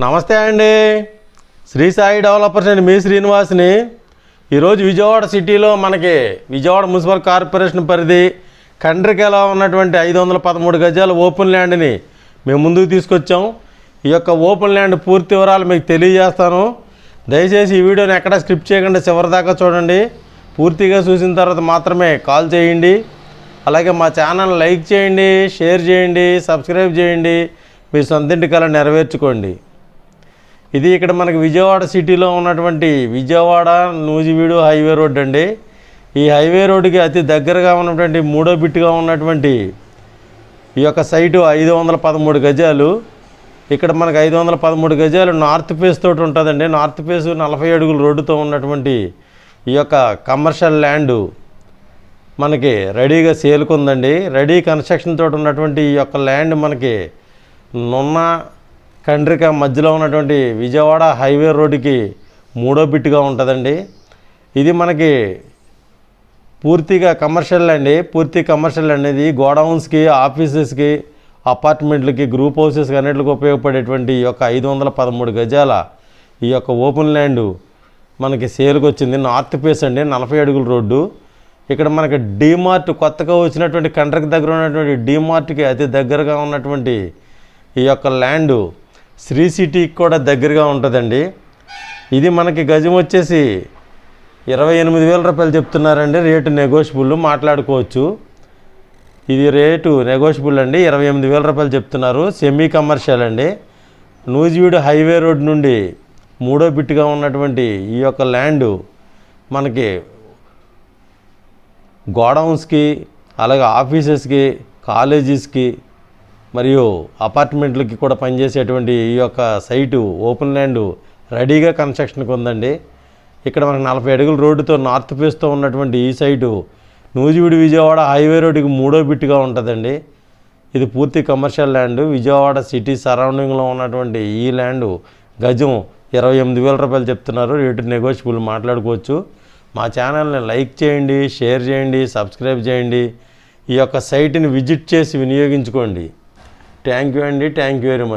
నమస్తే అండి. శ్రీ సాయి డెవలపర్స్ అండి. మీ శ్రీనివాస్ని. ఈరోజు విజయవాడ సిటీలో మనకి విజయవాడ మున్సిపల్ కార్పొరేషన్ పరిధి కండ్రికలో ఉన్నటువంటి 513 గజాల ఓపెన్ ల్యాండ్ని మేము ముందుకు తీసుకొచ్చాం. ఈ యొక్క ఓపెన్ ల్యాండ్ పూర్తి వివరాలు మీకు తెలియజేస్తాను. దయచేసి ఈ వీడియోని ఎక్కడ స్కిప్ చేయకుండా చివరిదాకా చూడండి. పూర్తిగా చూసిన తర్వాత మాత్రమే కాల్ చేయండి. అలాగే మా ఛానల్ లైక్ చేయండి, షేర్ చేయండి, సబ్స్క్రైబ్ చేయండి. మీ సొంతింటి కల నెరవేర్చుకోండి. ఇది ఇక్కడ మనకి విజయవాడ సిటీలో ఉన్నటువంటి విజయవాడ నూజివీడు హైవే రోడ్ అండి. ఈ హైవే రోడ్డుకి అతి దగ్గరగా ఉన్నటువంటి మూడో బిట్టుగా ఉన్నటువంటి ఈ యొక్క సైటు 513 గజాలు. ఇక్కడ మనకు 513 గజాలు నార్త్ ఫేస్ తోటి ఉంటుందండి. నార్త్ ఫేస్ 40 అడుగుల రోడ్డుతో ఉన్నటువంటి ఈ యొక్క కమర్షియల్ ల్యాండు మనకి రెడీగా సేల్కుందండి. రెడీ కన్స్ట్రక్షన్ తోటి ఉన్నటువంటి ఈ యొక్క ల్యాండ్ మనకి నున్న కండ్రిక మధ్యలో ఉన్నటువంటి విజయవాడ హైవే రోడ్డుకి మూడో బిట్టుగా ఉంటుందండి. ఇది మనకి పూర్తిగా కమర్షియల్ అండి. పూర్తి కమర్షియల్ అనేది గోడౌన్స్కి, ఆఫీసెస్కి, అపార్ట్మెంట్లకి, గ్రూప్ హౌసెస్కి అన్నింటికి ఉపయోగపడేటువంటి ఈ యొక్క 513 గజాల ఈ యొక్క ఓపెన్ ల్యాండ్ మనకి సేల్కి వచ్చింది. నార్త్ ఫేస్ అండి, 40 అడుగుల రోడ్డు. ఇక్కడ మనకి డీమార్ట్ కొత్తగా వచ్చినటువంటి కండ్రిక దగ్గర ఉన్నటువంటి డీమార్ట్కి అతి దగ్గరగా ఉన్నటువంటి ఈ యొక్క ల్యాండు శ్రీ సిటీకి కూడా దగ్గరగా ఉంటుందండి. ఇది మనకి గజం వచ్చేసి 28,000 రూపాయలు చెప్తున్నారండి. రేటు నెగోషియబుల్, మాట్లాడుకోవచ్చు. ఇది రేటు నెగోషియబుల్ అండి. 28,000 రూపాయలు చెప్తున్నారు. సెమీ కమర్షియల్ అండి. నూజివీడు హైవే రోడ్ నుండి మూడో బిట్టుగా ఉన్నటువంటి ఈ యొక్క ల్యాండు మనకి గోడౌన్స్కి, అలాగే ఆఫీసెస్కి, కాలేజెస్కి మరియు అపార్ట్మెంట్లకి కూడా పనిచేసేటువంటి ఈ యొక్క సైటు ఓపెన్ ల్యాండ్ రెడీగా కన్స్ట్రక్షన్కి ఉందండి. ఇక్కడ మనకు 40 అడుగుల రోడ్డుతో నార్త్ ఫేస్తో ఉన్నటువంటి ఈ సైటు నూజివీడు విజయవాడ హైవే రోడ్డుకి మూడో బిట్టుగా ఉంటుందండి. ఇది పూర్తి కమర్షియల్ ల్యాండ్. విజయవాడ సిటీ సరౌండింగ్లో ఉన్నటువంటి ఈ ల్యాండ్ గజం 28,000 రూపాయలు చెప్తున్నారు. రేటు నెగోషియబుల్, మాట్లాడుకోవచ్చు. మా ఛానల్ని లైక్ చేయండి, షేర్ చేయండి, సబ్స్క్రైబ్ చేయండి. ఈ యొక్క సైట్ని విజిట్ చేసి వినియోగించుకోండి. థ్యాంక్ యూ అండి. Thank you very much.